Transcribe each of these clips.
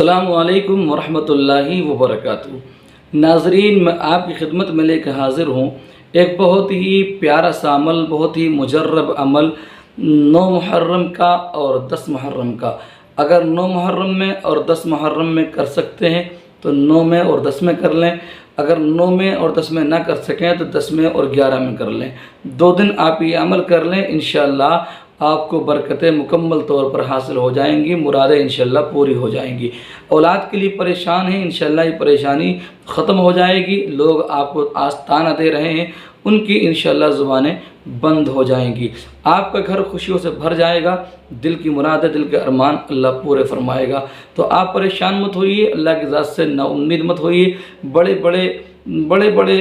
अस्सलामु अलैकुम वरहमतुल्लाहि वबरकातुहू। नाज़रीन, मैं आपकी खिदमत में लेकर हाज़िर हूँ एक बहुत ही प्यारा सा अमल, बहुत ही मुजर्रब अमल 9 मुहर्रम का और 10 मुहर्रम का। अगर 9 मुहर्रम में और 10 मुहर्रम में कर सकते हैं तो 9 में और 10 में कर लें। अगर 9 में और 10 में ना कर सकें तो 10 में और 11 में कर लें। 2 दिन आप ये अमल कर लें, इंशाअल्लाह आपको बरकतें मुकम्मल तौर पर हासिल हो जाएंगी, मुरादें इंशाअल्लाह पूरी हो जाएंगी। औलाद के लिए परेशान हैं, इंशाअल्लाह ये परेशानी ख़त्म हो जाएगी। लोग आपको आस्ताना दे रहे हैं, उनकी इंशाअल्लाह ज़ुबानें बंद हो जाएंगी। आपका घर खुशियों से भर जाएगा, दिल की मुरादें, दिल के अरमान अल्लाह पूरे फरमाएगा। तो आप परेशान मत होइए, अल्लाह की ज़ात से नाउम्मीद मत होइए। बड़े बड़े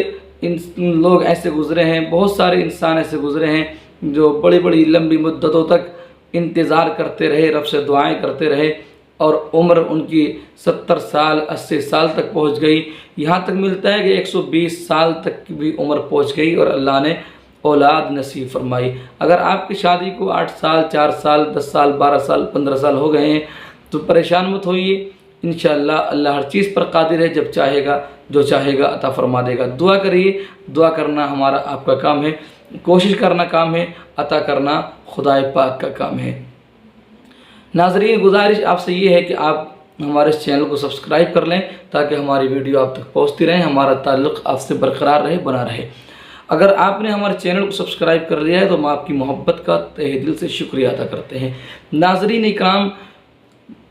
लोग ऐसे गुज़रे हैं, बहुत सारे इंसान ऐसे गुज़रे हैं जो बड़ी बड़ी लंबी मुद्दतों तक इंतज़ार करते रहे, रब से दुआएं करते रहे और उम्र उनकी 70 साल 80 साल तक पहुंच गई। यहाँ तक मिलता है कि 120 साल तक की भी उम्र पहुंच गई और अल्लाह ने औलाद नसीब फरमाई। अगर आपकी शादी को 8 साल 4 साल 10 साल 12 साल 15 साल हो गए हैं तो परेशान मत होइए, इंशाअल्लाह अल्लाह हर चीज़ पर कादिर है। जब चाहेगा, जो चाहेगा अता फरमा देगा। दुआ करिए, दुआ करना हमारा आपका काम है, कोशिश करना काम है, अता करना खुदाए पाक का काम है। नाज़रीन, गुजारिश आपसे ये है कि आप हमारे इस चैनल को सब्सक्राइब कर लें ताकि हमारी वीडियो आप तक पहुंचती रहे, हमारा ताल्लुक़ आपसे बरकरार रहे, बना रहे। अगर आपने हमारे चैनल को सब्सक्राइब कर लिया है तो हम आपकी मोहब्बत का तहे दिल से शुक्रिया अदा करते हैं। नाज़रीन इकराम,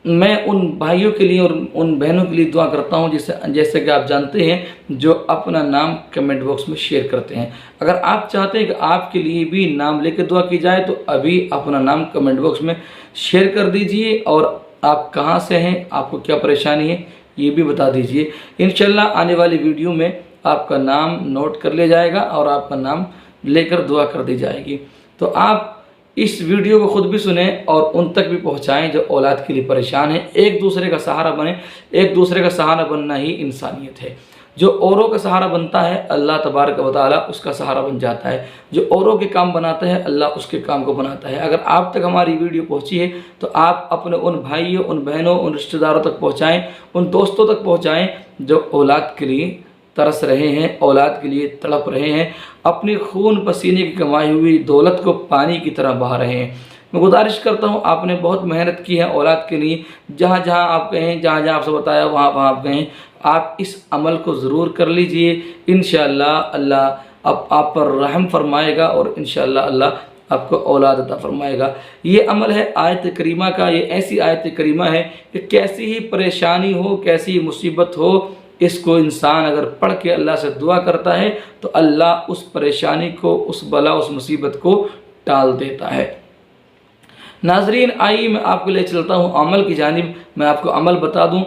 मैं उन भाइयों के लिए और उन बहनों के लिए दुआ करता हूं जैसे कि आप जानते हैं, जो अपना नाम कमेंट बॉक्स में शेयर करते हैं। अगर आप चाहते हैं कि आपके लिए भी नाम लेकर दुआ की जाए तो अभी अपना नाम कमेंट बॉक्स में शेयर कर दीजिए और आप कहां से हैं, आपको क्या परेशानी है ये भी बता दीजिए। इंशाअल्लाह आने वाली वीडियो में आपका नाम नोट कर लिया जाएगा और आपका नाम लेकर दुआ कर दी जाएगी। तो आप इस वीडियो को ख़ुद भी सुने और उन तक भी पहुंचाएं जो औलाद के लिए परेशान है। एक दूसरे का सहारा बने, एक दूसरे का सहारा बनना ही इंसानियत है। जो औरों का सहारा बनता है अल्लाह तबारक व तआला उसका सहारा बन जाता है। जो औरों के काम बनाता है अल्लाह उसके काम को बनाता है। अगर आप तक हमारी वीडियो पहुंची है तो आप अपने उन भाइयों, उन बहनों, उन रिश्तेदारों तक पहुँचाएँ, उन दोस्तों तक पहुँचाएँ जो औलाद के लिए तरस रहे हैं, औलाद के लिए तड़प रहे हैं, अपनी खून पसीने की कमाई हुई दौलत को पानी की तरह बहा रहे हैं। मैं गुजारिश करता हूं, आपने बहुत मेहनत की है औलाद के लिए। जहां जहां आप गए, जहां जहां आपसे बताया वहां वहां आप गए, आप इस अमल को ज़रूर कर लीजिए। इंशाअल्लाह अल्लाह आप पर रहम फरमाएगा और इंशाअल्लाह अल्लाह आपको औलाद अता फरमाएगा। ये अमल है आयत करीमा का। ये ऐसी आयत करीमा है कि कैसी ही परेशानी हो, कैसी ही मुसीबत हो, इसको इंसान अगर पढ़ के अल्लाह से दुआ करता है तो अल्लाह उस परेशानी को, उस बला, उस मुसीबत को टाल देता है। नाजरीन, आइए मैं आपको ले चलता हूँ अमल की जानिब। मैं आपको अमल बता दूँ।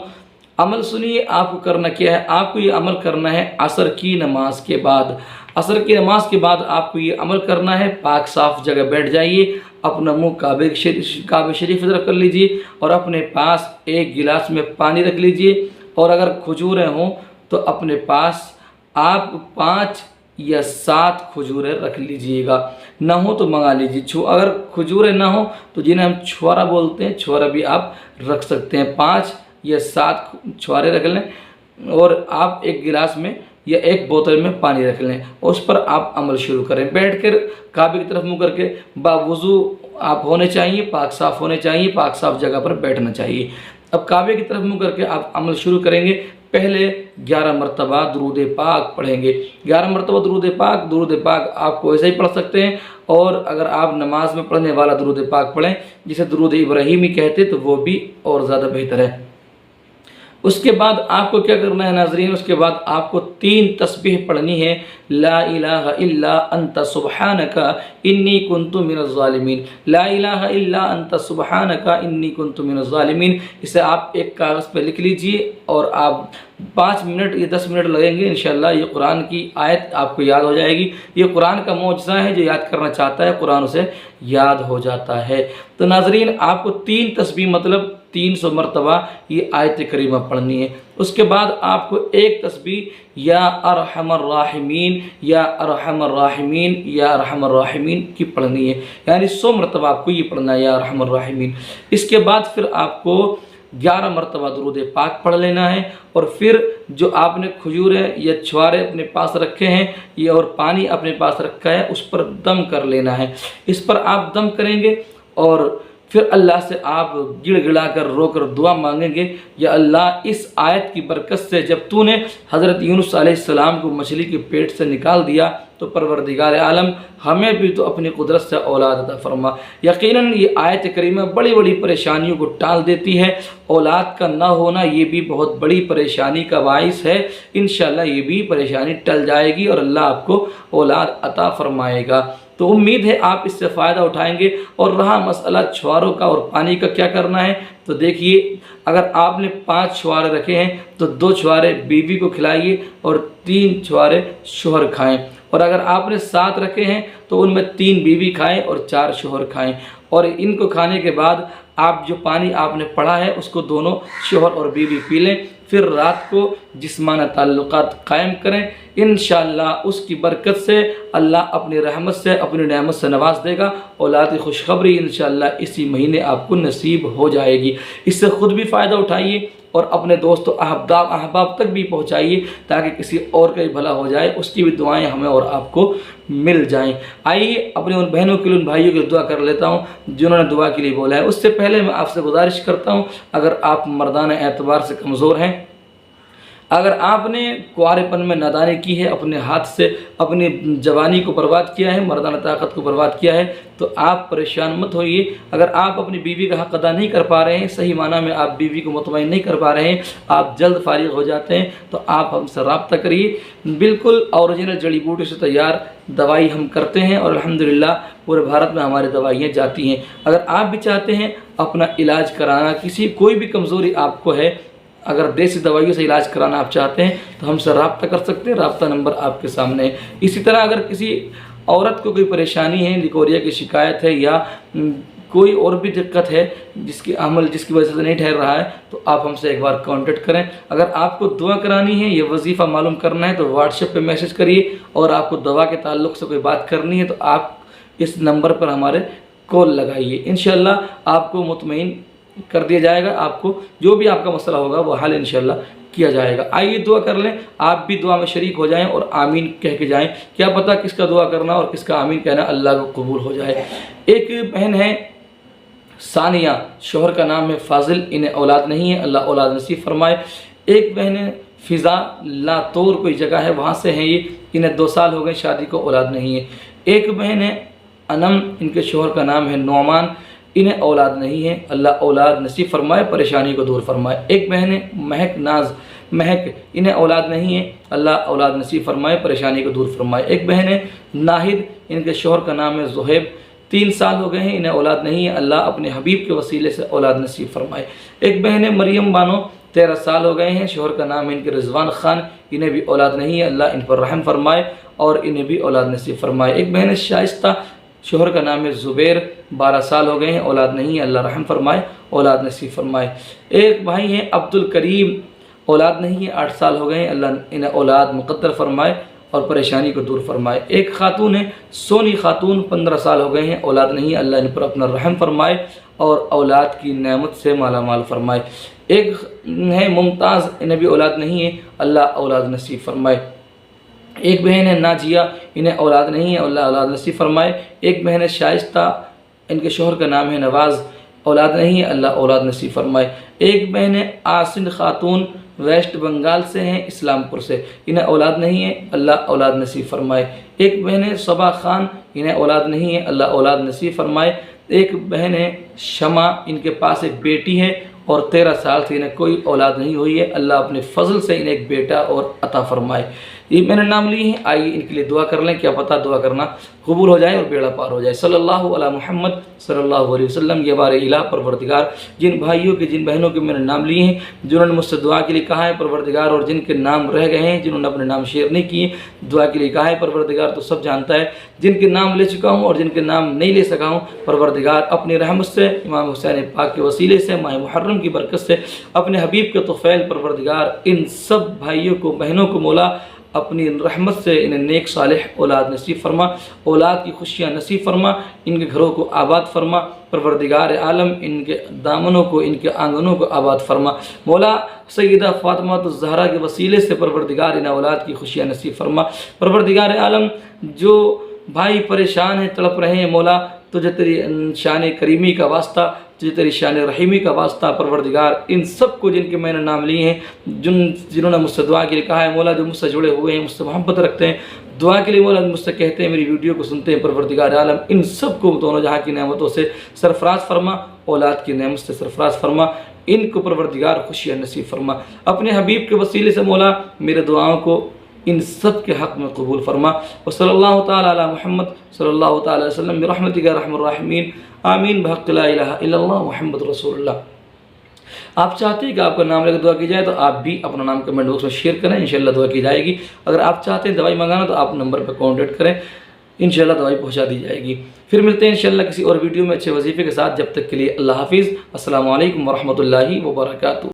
अमल सुनिए, आपको करना क्या है। आपको ये अमल करना है असर की नमाज के बाद। असर की नमाज के बाद आपको ये अमल करना है। पाक साफ़ जगह बैठ जाइए, अपना मुँह काबे शरीफ तरफ कर लीजिए और अपने पास एक गिलास में पानी रख लीजिए। और अगर खजूरें हों तो अपने पास आप 5 या 7 खजूरें रख लीजिएगा। ना हो तो मंगा लीजिए। अगर खजूरें ना हो तो जिन्हें हम छुआरा बोलते हैं, छुआरा भी आप रख सकते हैं। 5 या 7 छुआरे रख लें और आप एक गिलास में या एक बोतल में पानी रख लें और उस पर आप अमल शुरू करें। बैठकर काबे की तरफ मुँह करके बावुज़ू आप होने चाहिए, पाक साफ़ होने चाहिए, पाक साफ़ जगह पर बैठना चाहिए। अब काबे की तरफ मुँह करके आप अमल शुरू करेंगे। पहले 11 मरतबा दुरूद पाक पढ़ेंगे। 11 मरतबा दुरूद पाक आपको ऐसे ही पढ़ सकते हैं। और अगर आप नमाज में पढ़ने वाला दुरूद पाक पढ़ें जिसे दुरूद इब्राहीमी कहते तो वो भी और ज़्यादा बेहतर है। उसके बाद आपको क्या करना है नाज़रीन, उसके बाद आपको 3 तस्बीह पढ़नी है। ला इलाहा इल्ला अंता सुब्हानका इन्नी कुन्तु मिनज़ ज़ालिमीन। ला इलाहा इल्ला अंता सुब्हानका इन्नी कुन्तु मिनज़ ज़ालिमीन। इसे आप एक कागज़ पर लिख लीजिए और आप 5 मिनट या 10 मिनट लगेंगे। इंशाअल्लाह ये कुरान की आयत आपको याद हो जाएगी। ये कुरान का मौजज़ा है, जो याद करना चाहता है कुरान उसे याद हो जाता है। तो नाज़रीन, आपको 3 तस्बीह मतलब 300 मरतबा ये आयत करीमा पढ़नी है। उसके बाद आपको एक तस्बीह या अरहमर राहिमीन, या अरहमर राहिमीन, या अरहमर राहिमीन की पढ़नी है। यानी 100 मरतबा आपको ये पढ़ना है, या अरहमर राहिमीन। इसके बाद फिर आपको 11 मरतबा दुरूद पाक पढ़ लेना है। और फिर जो आपने खजूरें या छुआरे अपने पास रखे हैं ये और पानी अपने पास रखा है उस पर दम कर लेना है। इस पर आप दम करेंगे और फिर अल्लाह से आप गिड़गिड़ा कर रो कर दुआ मांगेंगे, या अल्लाह इस आयत की बरकत से जब तूने हज़रत यूनुस अलैहिस्सलाम को मछली के पेट से निकाल दिया तो परवरदिगार आलम हमें भी तो अपनी कुदरत से औलाद अता फरमा। यकीनन ये आयत करीमा बड़ी बड़ी परेशानियों को टाल देती है। औलाद का ना होना ये भी बहुत बड़ी परेशानी का बाइस है। इंशाअल्लाह ये भी परेशानी टल जाएगी और अल्लाह आपको औलाद अता फरमाएगा। तो उम्मीद है आप इससे फ़ायदा उठाएंगे। और रहा मसला छुआरों का और पानी का क्या करना है, तो देखिए अगर आपने 5 छुआरे रखे हैं तो 2 छुआरे बीवी को खिलाइए और 3 छुआरे शोहर खाएं। और अगर आपने 7 रखे हैं तो उनमें 3 बीवी खाएं और 4 शोहर खाएं। और इनको खाने के बाद आप जो पानी आपने पढ़ा है उसको दोनों शोहर और बीवी पी लें। फिर रात को जिस्माना ताल्लुकात कायम करें। इंशाअल्लाह उसकी बरकत से अल्लाह अपनी रहमत से अपनी नेमत से नवाज देगा। औलाद की खुशखबरी इंशाअल्लाह इसी महीने आपको नसीब हो जाएगी। इससे ख़ुद भी फ़ायदा उठाइए और अपने दोस्तों अहबाब तक भी पहुँचाइए ताकि किसी और का भी भला हो जाए, उसकी भी दुआएं हमें और आपको मिल जाएं। आइए अपने उन बहनों के लिए उन भाइयों के लिए दुआ कर लेता हूँ जिन्होंने दुआ के लिए बोला है। उससे पहले मैं आपसे गुजारिश करता हूँ, अगर आप मर्दाना एतबार से कमज़ोर हैं, अगर आपने कुआरेपन में नादानी की है, अपने हाथ से अपनी जवानी को बर्बाद किया है, मर्दाना ताकत को बर्बाद किया है, तो आप परेशान मत होइए। अगर आप अपनी बीवी का हक़ अदा नहीं कर पा रहे हैं, सही माना में आप बीवी को मुतमईन नहीं कर पा रहे हैं, आप जल्द फारिग हो जाते हैं, तो आप हमसे रब्ता करिए। बिल्कुल ओरिजिनल जड़ी बूटी से तैयार दवाई हम करते हैं और अल्हम्दुलिल्लाह पूरे भारत में हमारी दवाइयाँ जाती हैं। अगर आप भी चाहते हैं अपना इलाज कराना, कोई भी कमज़ोरी आपको है, अगर देसी दवाइयों से इलाज कराना आप चाहते हैं तो हमसे रब्ता कर सकते हैं। रब्ता नंबर आपके सामने है। इसी तरह अगर किसी औरत को कोई परेशानी है, लिकोरिया की शिकायत है या कोई और भी दिक्कत है जिसकी वजह से नहीं ठहर रहा है, तो आप हमसे एक बार कांटेक्ट करें। अगर आपको दुआ करानी है, ये वजीफ़ा मालूम करना है, तो व्हाट्सएप पे मैसेज करिए। और आपको दवा के ताल्लुक़ से कोई बात करनी है तो आप इस नंबर पर हमारे कॉल लगाइए। इंशाअल्लाह आपको मुतमईन कर दिया जाएगा। आपको जो भी आपका मसला होगा वो हल इंशाअल्लाह किया जाएगा। आइए दुआ कर लें, आप भी दुआ में शरीक हो जाएं और आमीन कह के जाएं। क्या पता किसका दुआ करना और किसका आमीन कहना अल्लाह को कबूल हो जाए। एक बहन है सानिया, शोहर का नाम है फाजिल, इन्हें औलाद नहीं है, अल्लाह औलाद नसीब फरमाए। एक बहन है फ़िज़ा, लातौर कोई जगह है वहाँ से हैं ये, इन्हें 2 साल हो गए शादी को, औलाद नहीं है। एक बहन है अनम, इनके शोहर का नाम है नौमान, इन्हें औलाद नहीं है, अल्लाह औलाद नसीब फरमाए, परेशानी को दूर फरमाए। एक बहन है महक, इन्हें औलाद नहीं है, अल्लाह औलाद नसीब फरमाए, परेशानी को दूर फरमाए। एक बहन है नाहिद, इनके शोहर का नाम है ज़ुहैब, 3 साल हो गए हैं, इन्हें औलाद नहीं है, अल्लाह अपने हबीब के वसीले से औलाद नसीब फरमाए। एक बहन है मरियम बानो, 13 साल हो गए हैं, शोहर का नाम है इनके रिजवान ख़ान, इन्हें भी औलाद नहीं है, अल्लाह इन पर रहम फरमाए और इन्हें भी औलाद नसीब फरमाए। एक बहन है शाइस्ता, शोहर का नाम है ज़ुबैर, 12 साल हो गए हैं, औलाद नहीं है, अल्लाह रहम फरमाए, औलाद नसीब फरमाए। एक भाई हैं अब्दुल करीम, औलाद नहीं है, 8 साल हो गए हैं, अल्लाह इन्हें औलाद मुक़द्दर फरमाए और परेशानी को दूर फरमाए। एक खातून है सोनी खातून, 15 साल हो गए हैं, औलाद नहीं है, अल्लाह इन पर अपना रहम फरमाए और औलाद की नेमत से माला माल फरमाए। एक है मुमताज़, इन्हें भी औलाद नहीं है, अल्लाह औलाद नसीब फरमाए। एक बहन है नाजिया, इन्हें औलाद नहीं है, अल्लाह औलाद नसीब फरमाए। एक बहन है शाइस्ता, इनके शोहर का नाम है नवाज़, औलाद नहीं है, अल्लाह औलाद नसीब फरमाए। एक बहन है आसिन खातून, वेस्ट बंगाल से हैं, इस्लामपुर से, इन्हें औलाद नहीं है, अल्लाह औलाद नसीब फरमाए। एक बहन है सबा खान, इन्हें औलाद नहीं है, अल्लाह औलाद नसीब फरमाए। एक बहन है शमा, इनके पास एक बेटी है और 13 साल से इन्हें कोई औलाद नहीं हुई है, अल्लाह अपने फजल से इन्हें एक बेटा और अता फरमाए। ये मैंने नाम लिए हैं, आइए इनके लिए दुआ कर लें, क्या पता दुआ करना कबूल हो जाए और बेड़ा पार हो जाए। सल्लल्लाहु अलैहि मुहम्मद सल्लल्लाहु अलैहि वसल्लम। ये बारे इलाह परवरदिगार, जिन भाइयों के जिन बहनों के मैंने नाम लिए हैं, जिन्होंने मुझसे दुआ के लिए कहा है परवरदिगार, और जिनके नाम रह गए हैं, जिन्होंने अपने नाम शेयर नहीं किए, दुआ के लिए कहा है परवरदिगार, तो सब जानता है। जिनके नाम ले चुका हूँ और जिनके नाम नहीं ले सका हूँ, परवरदिगार अपनी रहमत से, इमाम हुसैन पाक के वसीले से, माह मुहर्रम की बरकत से, अपने हबीब के तोफ़ैल परवरदिगार इन सब भाइयों को बहनों को मौला اپنی رحمت سے انہیں نیک صالح اولاد نصیب فرما، اولاد کی خوشیاں نصیب فرما، ان کے گھروں کو آباد فرما، پروردگار عالم ان کے دامنوں کو، ان کے آنگنوں کو آباد فرما۔ مولا سیدہ فاطمہ الزہرا کے وسیلے سے پروردگار ان اولاد کی خوشیاں نصیب فرما۔ پروردگار عالم جو بھائی پریشان ہیں، تڑپ رہے ہیں، مولا تجھے تیری شان کریمی کا واسطہ، تجھے تیری شان رحیمی کا واسطہ پروردگار، ان سب کو جن کے میں نے نام لیے ہیں، جنہوں نے مجھ سے دعا کے لیے کہا ہے مولا، جو مجھ سے جڑے ہوئے ہیں، مجھ سے محبت رکھتے ہیں، دعا کے لیے مولا مجھ سے کہتے ہیں، میری ویڈیو کو سنتے ہیں، پروردگار عالم ان سب کو دونوں جہاں کی نعمتوں سے سرفراز فرما، اولاد کی نعمت سے سرفراز فرما، ان کو پروردگار خوشیاں نصیب فرما۔ اپنے حبیب کے وسیلے سے مولا میرے دعاؤں کو ان سب کے حق میں قبول فرما۔ وصلی اللہ تعالی علی محمد صلی اللہ تعالی علیہ وسلم برحمتک یا ارحم الراحمین، آمین بحق لا الہ الا اللہ محمد رسول اللہ۔ آپ چاہتے ہیں کہ آپ کا نام لے کر دعا کی جائے تو آپ بھی اپنا نام کمنٹ باکس میں شیئر کریں، انشاءاللہ دعا کی جائے گی۔ اگر آپ چاہتے ہیں دوائی منگانا تو آپ نمبر پہ کانٹیکٹ کریں، انشاءاللہ دوائی پہنچا دی جائے گی۔ پھر ملتے ہیں انشاءاللہ کسی اور ویڈیو میں اچھے وظیفے کے ساتھ، جب تک کے لیے اللہ حافظ، السلام علیکم ورحمۃ اللہ وبرکاتہ۔